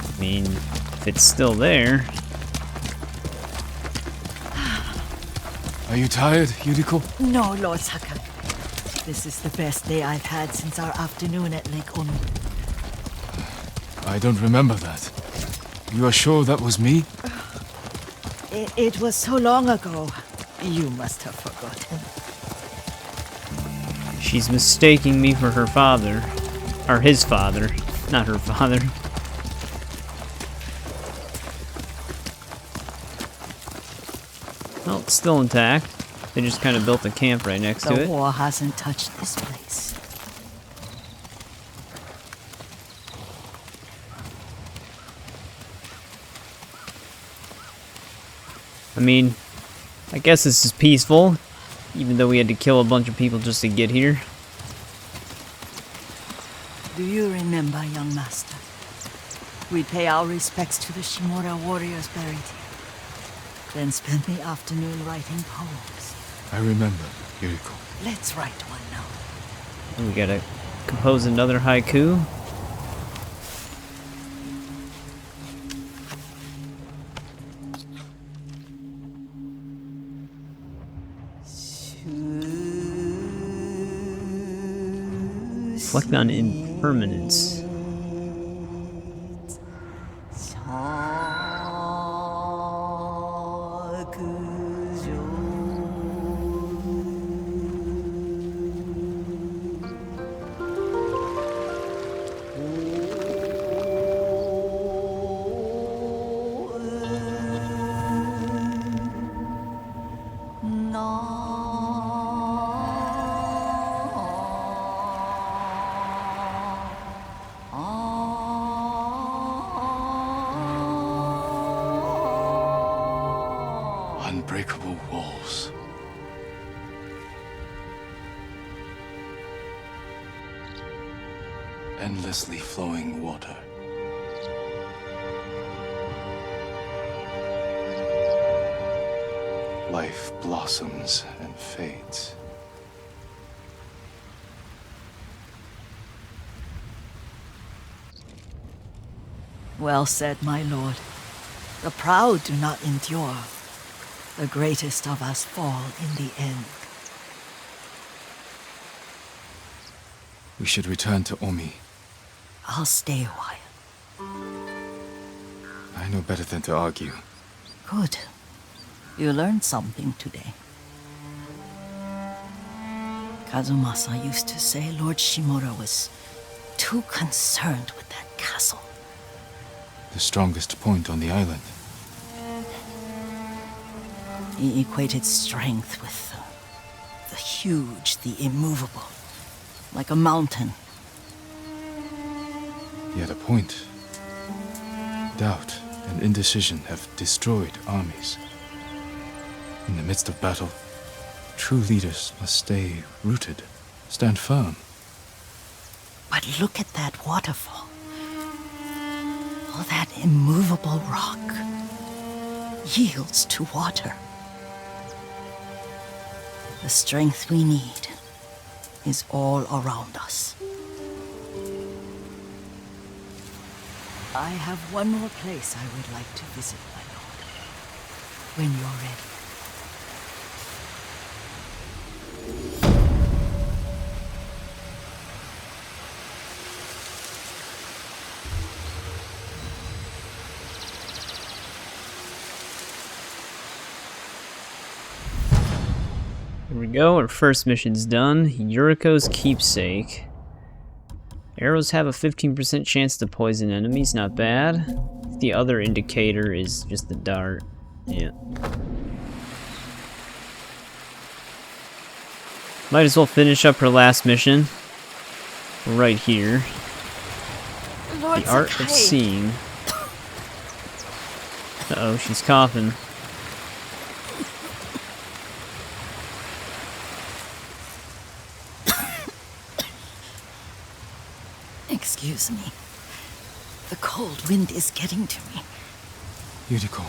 I mean, if it's still there. Are you tired, Yuriko? No, Lord Sakai. This is the best day I've had since our afternoon at Lake Omi. I don't remember that. You are sure that was me? It was so long ago. You must have forgotten. She's mistaking me for her father. Or his father, not her father. Well, it's still intact. They just kind of built a camp right next to The it. war hasn't touched this place. I mean, I guess this is peaceful, even though we had to kill a bunch of people just to get here. Do you remember, young master? We pay our respects to the Shimura warriors buried here, then spend the afternoon writing poems. I remember, Yuriko. Let's write one now. We gotta compose another haiku. Reflect on impermanence. Unbreakable walls. Endlessly flowing water. Life blossoms and fades. Well said, my lord. The proud do not endure. The greatest of us fall in the end. We should return to Omi. I'll stay a while. I know better than to argue. Good. You learned something today. Kazumasa used to say Lord Shimura was too concerned with that castle. The strongest point on the island. He equated strength with the huge, the immovable, like a mountain. He had a point. Doubt and indecision have destroyed armies. In the midst of battle, True leaders must stay rooted, stand firm. But look at that waterfall. All that immovable rock yields to water. The strength we need is all around us. I have one more place I would like to visit, my lord. When you're ready. Here we go, our first mission's done. Yuriko's keepsake. Arrows have a 15% chance to poison enemies, not bad. The other indicator is just the dart. Yeah. Might as well finish up her last mission. Right here. Lord The art Sakai. of seeing. Uh-oh, she's coughing. Excuse me. The cold wind is getting to me. Yuriko,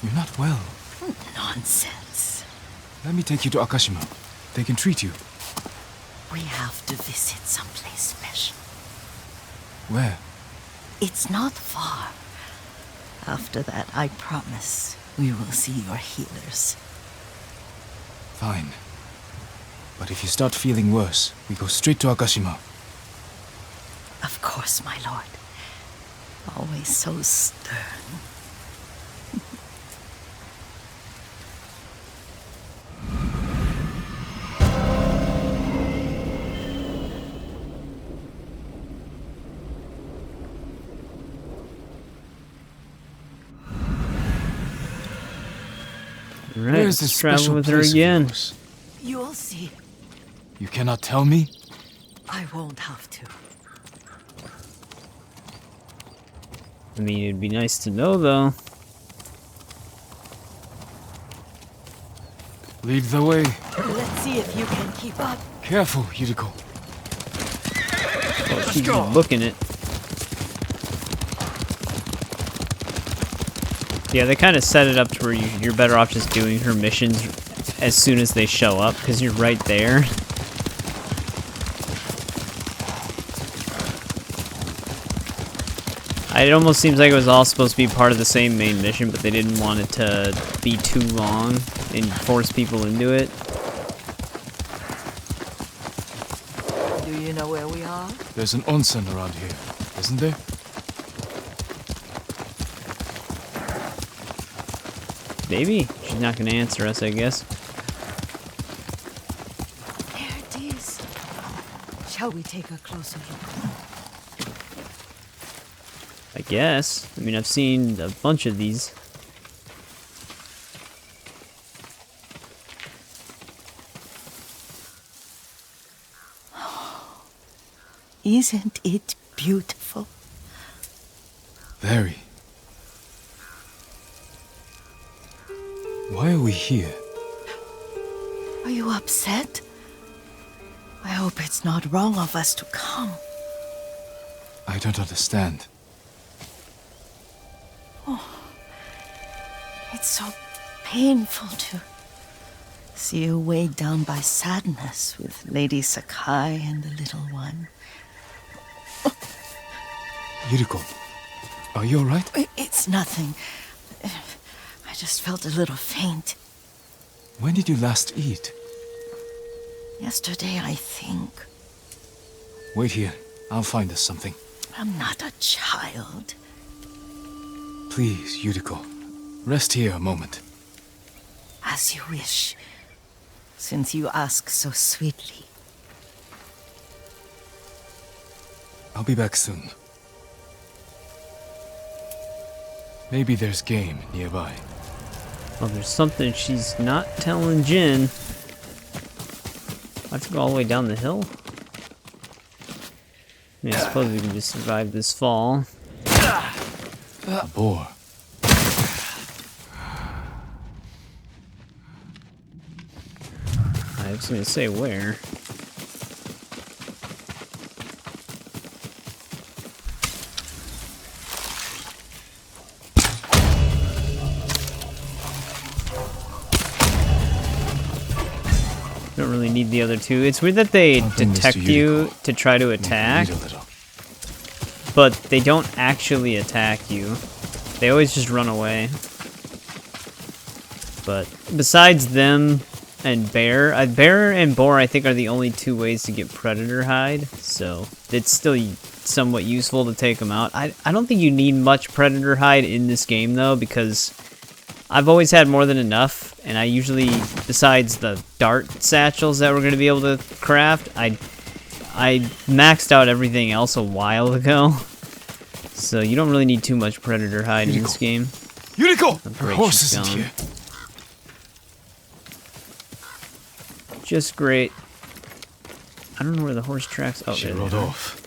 you're not well. Nonsense. Let me take you to Akashima. They can treat you. We have to visit someplace special. Where? It's not far. After that, I promise we will see your healers. Fine. But if you start feeling worse, we go straight to Akashima. Of course, my lord. Always so stern. Alright, Where let's is this travel special with her place of again. yours? You'll see. You cannot tell me? I won't have to. I mean, it'd be nice to know, though. Lead the way. Let's see if you can keep up. Careful, Yuriko. Oh, she's booking it. Yeah, they kind of set it up to where you're better off just doing her missions as soon as they show up, because you're right there. It almost seems like it was all supposed to be part of the same main mission, but they didn't want it to be too long and force people into it. Do you know where we are? There's an onsen around here, isn't there? Maybe. She's not going to answer us, I guess. There it is. Shall we take a closer look? I guess. I mean, I've seen a bunch of these. Isn't it beautiful? Very. Why are we here? Are you upset? I hope it's not wrong of us to come. I don't understand. It's so painful to see you weighed down by sadness with Lady Sakai and the little one. Yuriko, are you alright? It's nothing. I just felt a little faint. When did you last eat? Yesterday, I think. Wait here. I'll find us something. I'm not a child. Please, Yuriko. Rest here a moment. As you wish, since you ask so sweetly. I'll be back soon. Maybe there's game nearby. Well, there's something she's not telling Jin. I have to go all the way down the hill? I mean, I suppose we can just survive this fall. A boar. was gonna say where. Don't really need the other two. It's weird that they detect you to try to attack, but they don't actually attack you. They always just run away. But besides them and bear and boar, I think, are the only two ways to get predator hide. So it's still somewhat useful to take them out. I don't think you need much predator hide in this game though, because I've always had more than enough, and I usually, besides the dart satchels that we're going to be able to craft, I maxed out everything else a while ago. So you don't really need too much predator hide in this game. Yuriko! Oh, Her great, horse she's isn't gone. here. Just great. I don't know where the horse tracks... Oh, She there rode they are. off.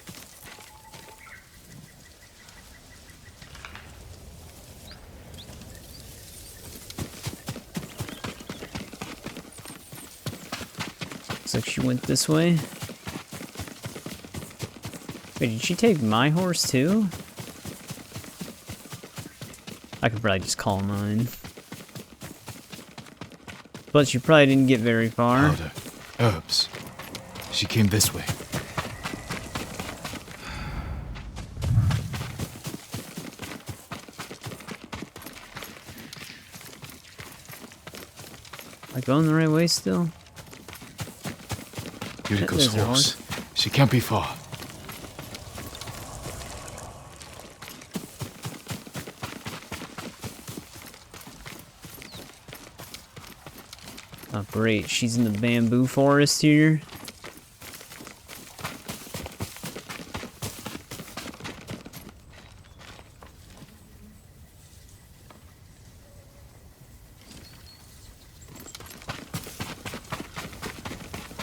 Looks like she went this way. Wait, did she take my horse too? I could probably just call mine. But she probably didn't get very far. Powder. Herbs. She came this way. Am I going the right way still? Yuriko's There's her horse. She can't be far. Oh, great. She's in the bamboo forest here.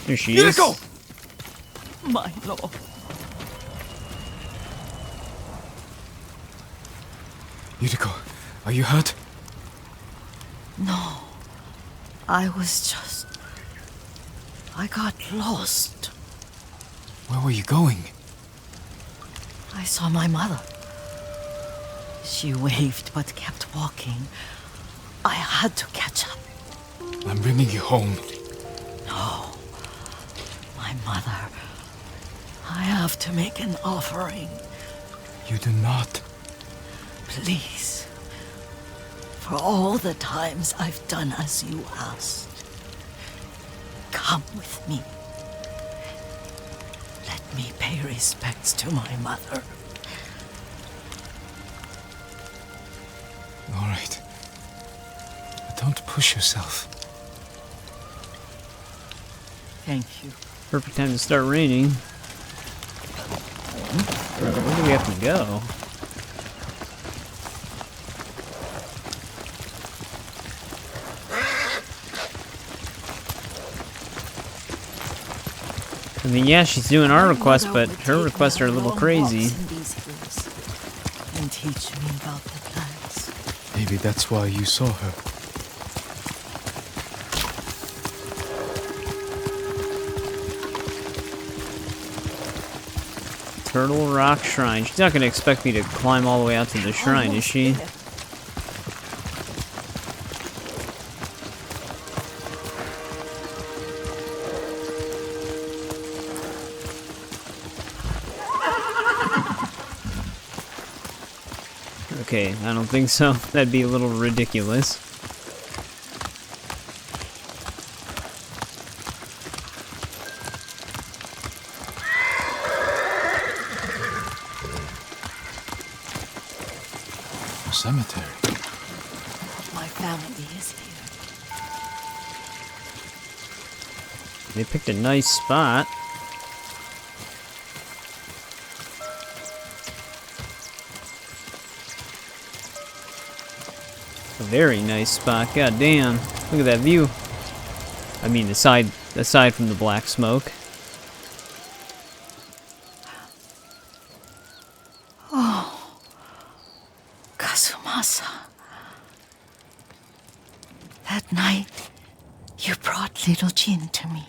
There she is. Yuriko! My lord. Yuriko, are you hurt? No. I was just... I got lost. Where were you going? I saw my mother. She waved but kept walking. I had to catch up. I'm bringing you home. No. My mother. I have to make an offering. You do not. Please. For all the times I've done as you asked. Come with me. Let me pay respects to my mother. All right. But don't push yourself. Thank you. Perfect time to start raining. Where do we have to go? I mean, yeah, she's doing our request, but her requests are a little crazy. And teach me about the plants. Maybe that's why you saw her. Turtle Rock Shrine. She's not going to expect me to climb all the way out to the shrine, is she? Okay, I don't think so. That'd be a little ridiculous. A cemetery. My family is here. They picked a nice spot. A very nice spot. God damn. Look at that view. I mean, aside from the black smoke. Kazumasa. That night, you brought little Jin to me.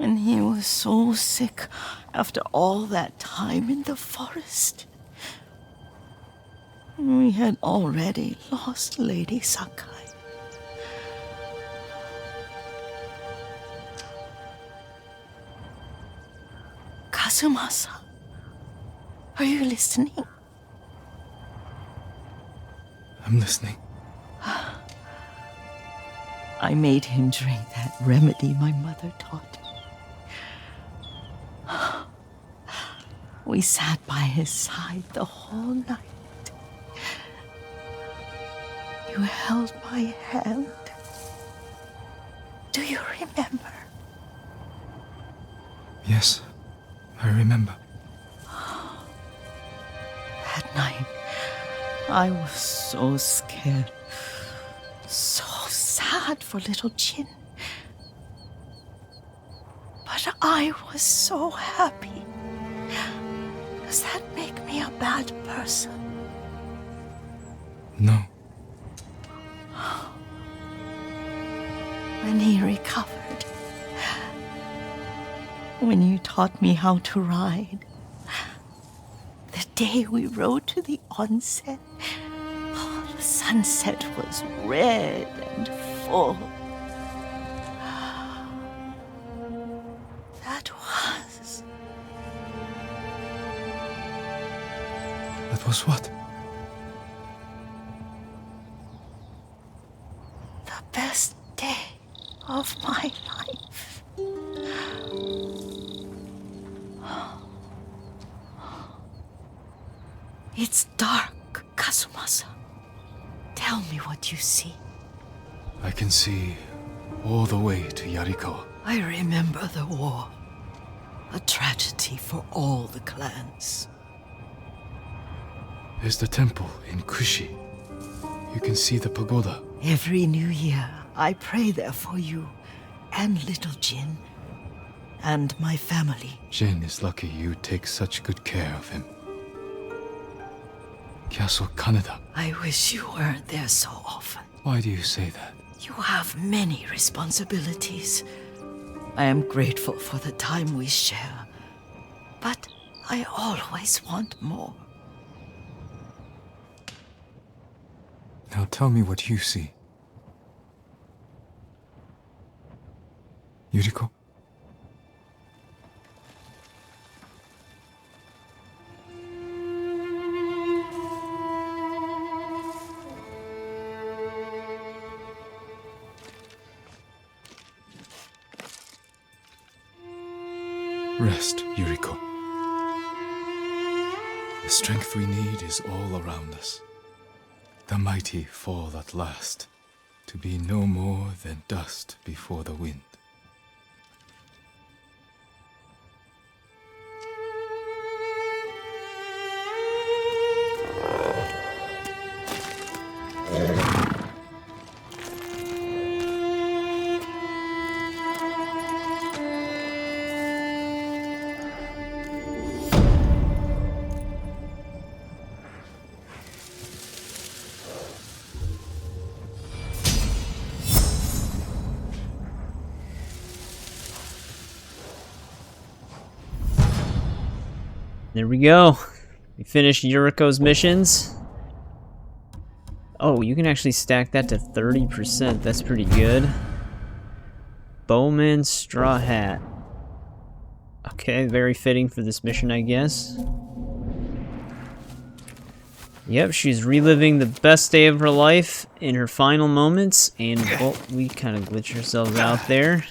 When he was so sick after all that time in the forest. We had already lost Lady Sakai. Kazumasa, are you listening? I'm listening. I made him drink that remedy my mother taught me. We sat by his side the whole night. You held my hand. Do you remember? Yes, I remember. That night, I was so scared. So sad for little Jin. But I was so happy. Does that make me a bad person? No. When he recovered, when you taught me how to ride, the day we rode to the onsen, the sunset was red and full. That was what? The best day of my life. It's dark, Kazumasa. Tell me what you see. I can see all the way to Yuriko. I remember the war. A tragedy for all the clans. There's the temple in Kushi. You can see the pagoda. Every new year, I pray there for you and little Jin and my family. Jin is lucky you take such good care of him. Castle Kaneda. I wish you weren't there so often. Why do you say that? You have many responsibilities. I am grateful for the time we share, but I always want more. Now tell me what you see. Yuriko? Rest, Yuriko. The strength we need is all around us. The mighty fall at last, to be no more than dust before the wind. There we go. We finished Yuriko's missions. Oh, you can actually stack that to 30%. That's pretty good. Bowman Straw Hat. Okay, very fitting for this mission, I guess. Yep, she's reliving the best day of her life in her final moments. And, well, we kind of glitched ourselves out there.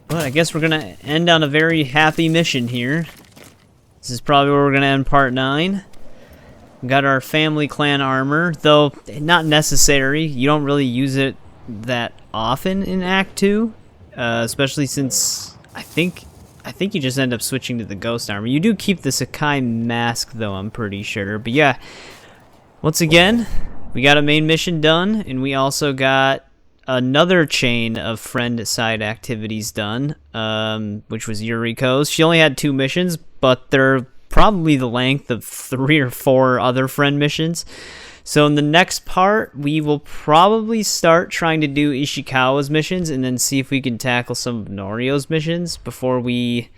But I guess we're going to end on a very happy mission here. This is probably where we're going to end part 9. We got our family clan armor, though not necessary. You don't really use it that often in Act 2, especially since I think you just end up switching to the ghost armor. You do keep the Sakai mask, though, I'm pretty sure. But yeah, once again, we got a main mission done, and we also got another chain of friend side activities done, which was Yuriko's. She only had 2 missions, but they're probably the length of 3 or 4 other friend missions. So in the next part, we will probably start trying to do Ishikawa's missions and then see if we can tackle some of Norio's missions before we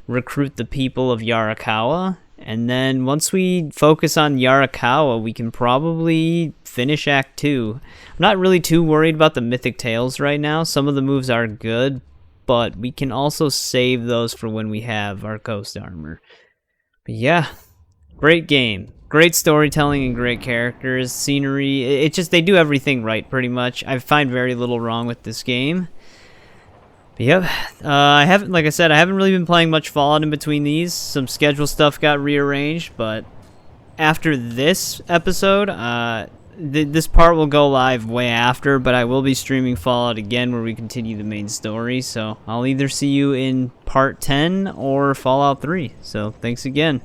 recruit the people of Yarikawa. And then once we focus on Yarikawa, we can probably finish Act 2. I'm not really too worried about the Mythic Tales right now. Some of the moves are good, but we can also save those for when we have our Ghost Armor. But yeah, great game. Great storytelling and great characters, scenery. It just, they do everything right, pretty much. I find very little wrong with this game. But yep, like I said, I haven't really been playing much Fallout in between these. Some schedule stuff got rearranged, but after this episode, this part will go live way after, but I will be streaming Fallout again where we continue the main story. So I'll either see you in part 10 or Fallout 3. So thanks again.